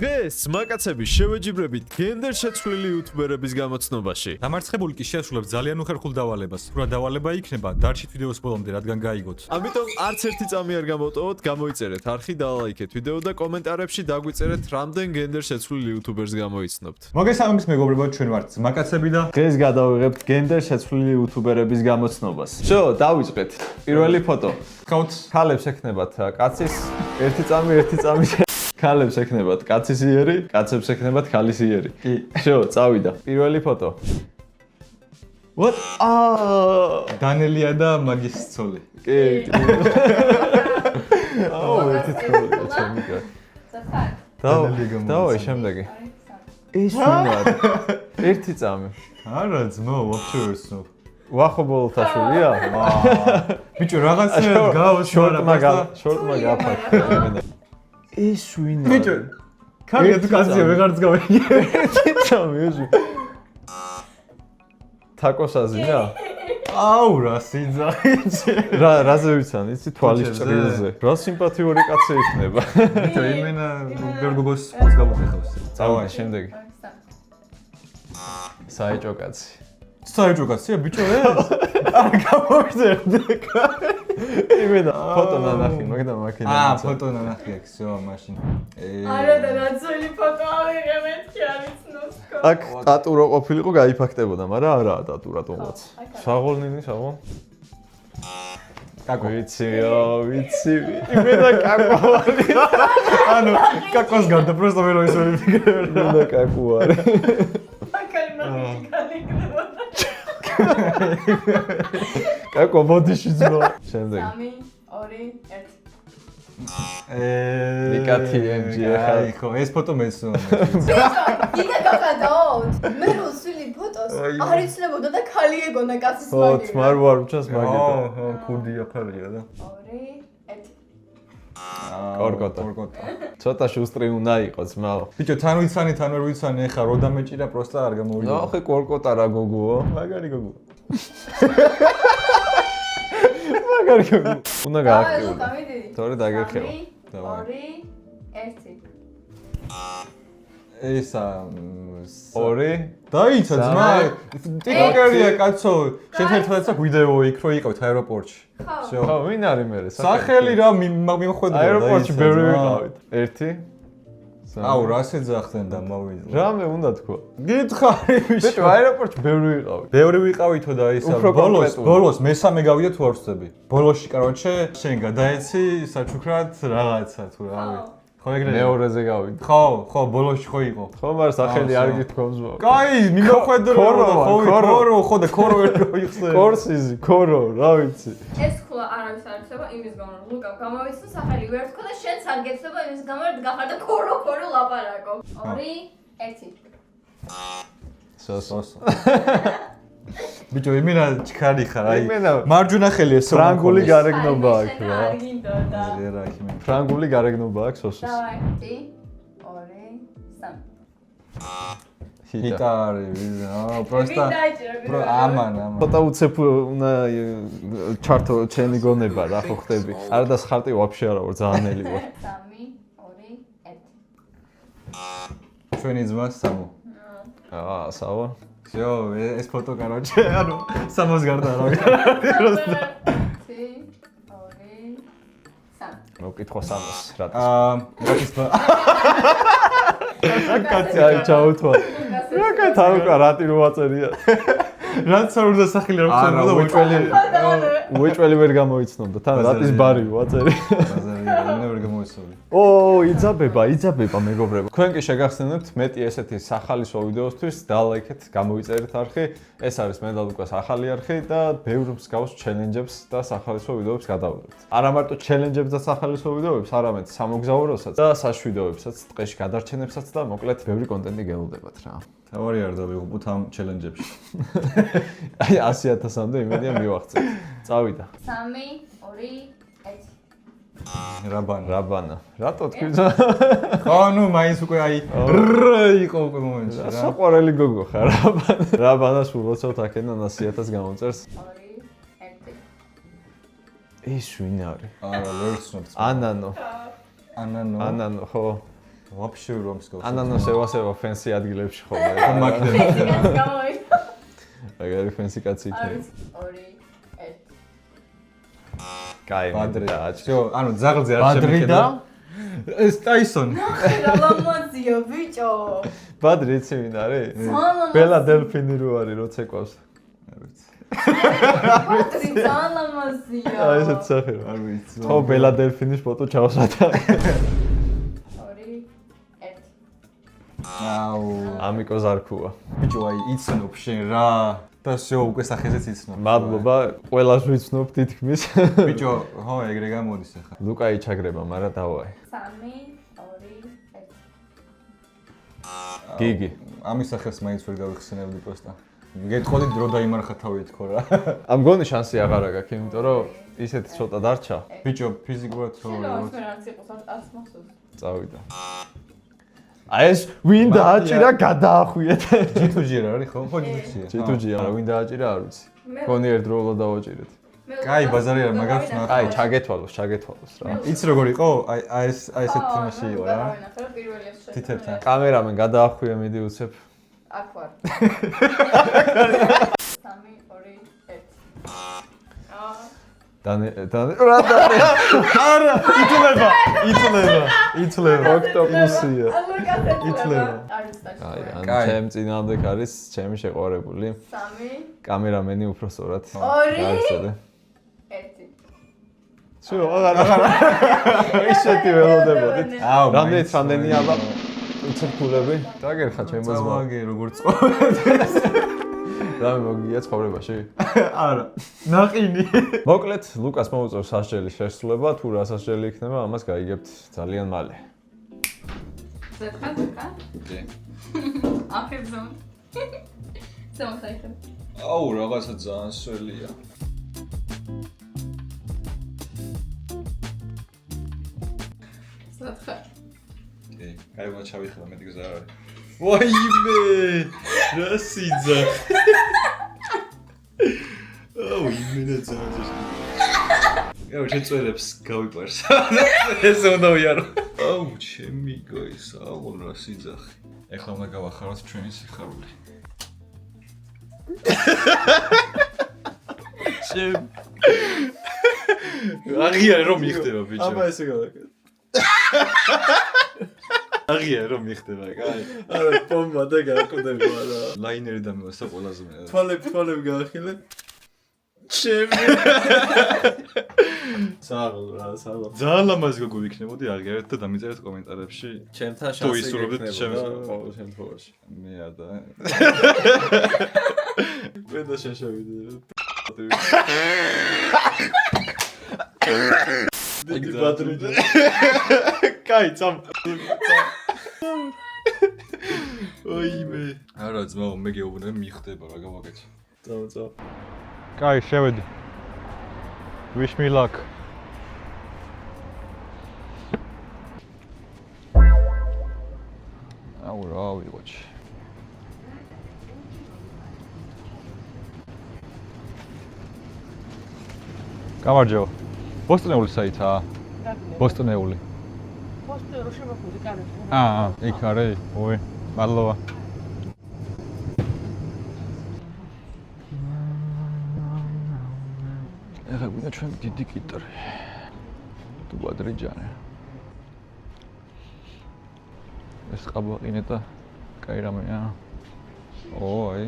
დღეს მაკაცები შევეჯიბრებით გენდერ შეცვლილი იუთუბერების გამოცნობაში. დამარცხებული კი შეასრულებს ძალიან უხერხულ დავალებას. თუ რა დავალება იქნება, დარჩით ვიდეოს ბოლომდე, რადგან გაიგოთ. ამიტომ არც ერთი წამი არ გამოვტოვოთ, გამოიწერეთ არხი, დალაიქეთ ვიდეო და კომენტარებში დაგვიწერეთ რამდენ გენდერ შეცვლილი იუთუბერს გამოიცნობთ. მოგესალმებით მეგობრებო, ჩვენ ვართ მაკაცები და დღეს გადავიღებთ გენდერ შეცვლილი იუთუბერების გამოცნობას. შო, დავიწყეთ. პირველი ფოტო. ხავთ ქალებს ექნებათ კაცის ერთი წამი ქალებს ექნებათ კაცის იერი, კაცებს ექნებათ ქალის იერი. კი. შო, წავიდა. პირველი ფოტო. What? დანელია და მაგის ცოლი. კი. ერთი თქოლია ჩემი კაცი. დავაი შემდეგი. ის ვინ არის? ერთი წამი. არა ძმო, ვაფშე ვერ სნობ. ვახობოლთაშვილია? ბიჭო, რაღაცა გავს შორტმა გაფაქრა. ის ვინ არის? ბიჭო, კარგია თუ კაცია ვეღარც გავიგე. ერთი წამი ეჟი. თაკოსაზინა? აუ რა სიძახიჭე. რაზე ვიცან, იცი თვალის ჭრილზე. რა სიმპათიური კაცი იქნება. ბიჭო, იმენა გერგოგოს ხოს გამოგეხავს. წავაი შემდეგი. საეჭო კაცი. საეჭო კაცია ბიჭო ეს? არ გამოგზერდე. იმენა ფოტო ნანახი, მაგდა მაქინა. ფოტო ნანახი აქვს, всё, მაშინ. არა და ნაცვლი ფოტო ავიღე მეთქი არ იცნობს. აქ ტატუ რო ყოფილიყო, გაიფაქტებოდა, მაგრამ არაა ტატუ რატომაც. საღოლნინი, საღოლ. კაკო. ვიცი. იმენა კაკო არის. ანუ კაკოს გარდა просто ვერ ვისვერიფიკებ. იმენა კაკო არის. აკალი მაგის განიგდება. კაკო ბოდიში ძმა. შემდეგი. 3 2 1 ნიკათი MG ხა. ხო, ეს ფოტო მეც იდა გახადოთ. მე რო სვილი ფოტოს არ იცნებოდა და ხალი ეგონა კაცის მაგივრა. თმარ ვარ უჩას მაგიტო. ქურდი აფარია და 2 1 კორკოტა. ცოტა შუსტრი უნდა იყოს, მაო. ბიჭო, თან ვიცანი, თან ვერ ვიცანი, ეხა რო დამეჭირა პროსტა არ გამოვიდა. ნახე კორკოტა რა გოგოო. მაგარი გოგო. მაგარი გოგო. უნდა გააკეთო. გამიდი. თორე დაგერხევა. 2 1 ესა 2 დაიცა ძმა. ტიკტოკერია კაცო. შენ ერთადაც აქ ვიდეო იქ რო იყავით აეროპორტში. ხო, ვინ არის მე? სახელი რა მიმოხვედრა აეროპორტში ბევრი ვიყავით. 1 აუ რა შეძახდნენ და მოვიდა. რამე უნდა თქვა. გითხარი ბიჭო, აეროპორტში ბევრი ვიყავით. ბევრი ვიყავითო და ისა ბოლოს მესამე გავიდა თუ არ ვწდები. ბოლოსში კაროჩე შენ გადაეცი საჩუქრად რაღაცა თუ რავი. ხო ეგრე მეორეზე გავიდა. ხო, ბოლოსში ხო იყო. ხო, მაგრამ სახელი არ გითქვამს მოვა. კაი, მიმოხვედრა ქორო, ხო და ქორო ვერ მოიხსენე. კორსიზი, ქორო, რა ვიცი. ეს ხლა არავის არ იცება იმის გამო რომ ლუკა გამოვიცნო სახელი ვერ თქვა და შენც არ გეცნობა იმის გამო რომ გახარ და ქორო ლაპარაკო. 2 1 სოსო. ბიჭო, იმენა ჩქარი ხარ, აი. იმენა მარჯვენა ხელი ეს ფრანგული გარეგნობა აქვს რა. არ გინდოდა. რა იქ მე. ფრანგული გარეგნობა აქვს სოსოს. დავაი 2 3 ჰიტარი, პროსტა. ამან. ფოტო უცებ უნდა ჩართო ჩენი გონება რა ხო ხდები. არა და ხარტი ვაფშე არა ვარ, ძალიან ელი ვარ. 3 2 1 ჩვენი ძმა სამო. სავა. всё, ეს ფოტო კაროჩე, ანუ სამოს გარდა რა ვიცი. 2 3 მოკითხო სამოს რატო. რატის კაცი აი ჩაუთვა. რა კაცი თავკა რატი რო აწერია. რაც არ უნდა სახელი არ არა, უეჭველი ვერ გამოიცნობდა. თან რატის ბარი ვაწერი. ბაზარი ვერ გამოიცნობი. იძაბება მეგობრებო. თქვენ კი შეგახსენებთ მეტი ესეთი სახალისო ვიდეოსთვის დალაიქეთ, გამოიწერეთ არხი. ეს არის მე და ლუკას ახალი არხი და ბევრ მსგავს ჩელენჯებს და სახალისო ვიდეოებს გადავიღებთ. არა მარტო ჩელენჯებს და სახალისო ვიდეოებს, არამედ სამოგზაუროსაც და საშვიდეოებსაც, ტყეში გადარჩენებსაც და მოკლედ ბევრი კონტენტი გელოდებათ რა. თავარი არ დავიღუპოთ ამ ჩელენჯებში. აი 100.000-მდე იმედია მივახცეთ. წავიდა. 3 2 1 რაბანა. რატო თქვი? ხო, ნუ მაინც უკვე აი იყო უკვე მომენტში რა. საყვარელი გოგო ხარ რაბანა. რაბანას ულოცავთ აქედან 100.000 გამოწერს. 2 1 ის ვინ არის? არა, ვერ ვცნობ. ანანო. ანანო. ანანო, ხო. ვაფშე რომ მსგავს. ანანოს ევასება ფენსი ადგილებში ხოლმე. ფენსიკაც გამოვიდა. აგარი ფენსი კაცი იქნება. არის 2 1 კაი, ბადრი. დააჭი. ანუ ძაღლზე არ ბადრი შემიხედა. და ეს ტაისონი. რა ლამაზია ბიჭო. ბადრი იცი ვინ არის? ლამაზია. ბელა დელფინი რო არის, როც ეკავს. ბადრი ლამაზია. აი ესეც სახე რა. არ ვიცი. ხო, ბელა დელფინის ფოტო ჩავსვათა. 2 1 აუ. ამიკო ზარქუა. ბიჭო, აი იცნობ შენ რა. და всё, უკვე სახეზეც იცნობ. მადლობა, ყველას ვიცნობ თითქმის. ბიჭო, ხო, ეგრე გამოდის ახლა. ლუკაი ჩაგრება, მაგრამ დავაი. 3 2 1 გიგი. ამის სახეს მაინც ვერ გავიხსენებდი პროსტა. გეტყოდი დრო დაიმარხა თავი თქო რა. ამ გონი შანსი აღარა გაქვს, იმიტომ რომ ისეთი ცოტა დარჩა, ბიჭო, ფიზიკურად შენ რა არც იყოს არც მახსოვს. წავიდა. აი ეს ვინ დააჭირა გადაახვიეთ. ჯიტუჯი რა არის ხო? ხო ჯიტუჯია. ჯიტუჯია, მაგრამ ვინ დააჭირა არ ვიცი. გონი ერთდროულად დავაჭირეთ. კაი, ბაზარი არ მაგავს ნა. აი, ჩაგეთვალოს რა. იცი როგორ იყო? აი ესეთ თემაში იყო რა. თითებთან. კამერამენ გადაახვია, მიდი უცებ. აქ ვარ. 3 2 1 დანე რა დანე. არა, იცლება. ოქტოპუსია. იცლება. აი, ან კაი. ჩემ წინამდე არის ჩემი შეყვარებული. 3 კამერამენი უფრო სწორად. 2 გაიცადე. 1 შო, აღარა. ისეთი ველოდებოდით. აუ, რამდენია აბა უცებულები? დაგერხა ჩემ მოძმა. წავაგე როგორ წო. რამე მოგია ცხოვრებაში? არა. ნაყინი. მოკლედ, ლუკას მოუწევს სასჯელი შესრულება, თუ რა სასჯელი იქნება, ამას გაიგებთ ძალიან მალე. ზეთხა? კი. აფებზონ. ზემოთაიხებ. აუ, რაღაცა ძალიან სველია. ზეთხა. კი, კაი, უნდა ჩავიხება, მეტი გზა არ არის. ვაიმე! რა სიძა. აუ, იმენა ძაღლს. აუ, შეწველებს გავიპარს. ეს უნდა ვიარო. აუ, ჩემი გოის, აუ, რა სიძახი. ეხლა უნდა გავახაროთ ჩვენი სიხარული. ჩემ. აღიარე რომ მიხდება ბიჭო. აბა ესე გავაკეთე. აღიარე რომ მიხდება, კაი. არა, პომბა და გააკეთება რა. ლაინერი დამევასა ყველაზე მეტად. თვალები გაახილე. ჩემი. საღოლ რა, საღოლ. ძალიან ლამაზი გოგო იქნებოდი, აღიარეთ და დამიწერეთ კომენტარებში. ჩემთან თუ ისურვებდით ჩემს ყოველ შემთხვევაში. მე არ და. მე და შენ შევიდე. დიდი ბატრიჯა. კაი, წამ. ოიმე. არა, ძმაო, მე გეუბნები მიხდება რა გავაკეთე. წავ. კაი, შევედი. Wish me luck. აუ რა ვიღოჩი. გამარჯობა. ბოსტონეული საიტაა? ბოსტონეული. პოსტერ რო შემოხვდი კარგი. აა, იქ არის. ოი, მადლობა. ეხლა გვინდა ჩვენ დიდი კიტრი. თუ ბადრიჯანი. ეს ყაბაყინე და კაი რამეა. ო, აი,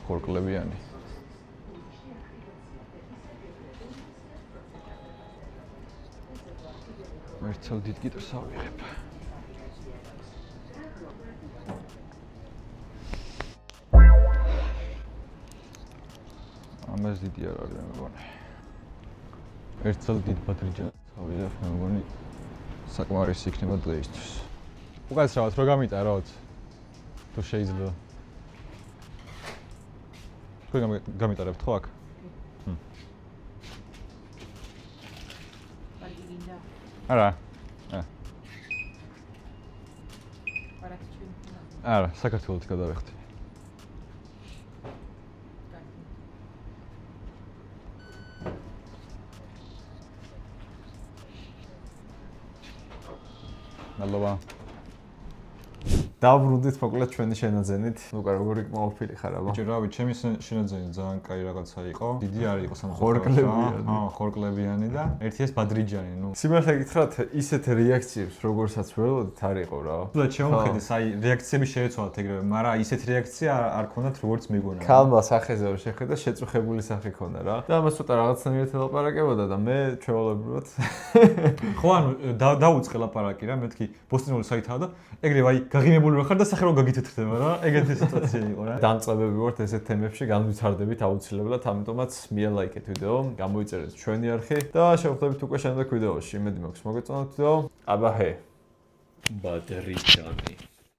ხორკლებიანი. ერთსავ დიდ კიტრს ავიღებ. ამას დიდი არ არის მე მგონი. ერთსავ დიდ ბადრიჯანს ავიღებ მე მგონი საკმარისი იქნება დღეისთვის. უკაცრავად რო გამიტაროთ თუ შეიძლება. თქვენ გამიტარებთ ხო აქ? არა. არა, საქართველოს გადავეხტი. მადლობა. დავბრუნდით მოკლედ ჩვენი შენაძენით. ლუკა როგორი მოუფილი ხარ აბა? ბიჭო, რავი, ჩემი შენაძენი ძალიან კაი რაღაცა იყო. დიდი არ იყო სამწუხაროდ. ხორკლებიანი. ხორკლებიანი და ერთი ეს ბადრიჯანი, ნუ. სიმართლე გითხრათ, ისეთ რეაქციებს როგორცაც ველოდით არ იყო რა. თუნდაც შევხედე, აი, რეაქციები შეეცვალათ ეგრევე, მაგრამ ისეთ რეაქცია არ ქონდათ როგორც მეგონა. ქალმა სახეზე რომ შეხედა, შეწუხებული სახე ქონდა რა. და ამას ცოტა რაღაცნაირად ელაპარაკებოდა და მე ჩვეულებრივად ხო, ანუ დაუწყე ლაპარაკი რა, მეთქი ბოსტინული საითაა და ეგრევე აი გაღიმებული ვარ და სახე რომ გაგითეთრდება რა. ეგეთი სიტუაცია იყო რა. დამწყებები ვართ ესეთ თემებში, განვითარდებით აუცილებლად, ამიტომაც მიელაიქეთ ვიდეო, გამოიწერეთ ჩვენი არხი და შევხვდებით უკვე შემდეგ ვიდეოში. იმედი მაქვს მოგეწონათ ვიდეო. აბა ჰე. ბადრიჯანი.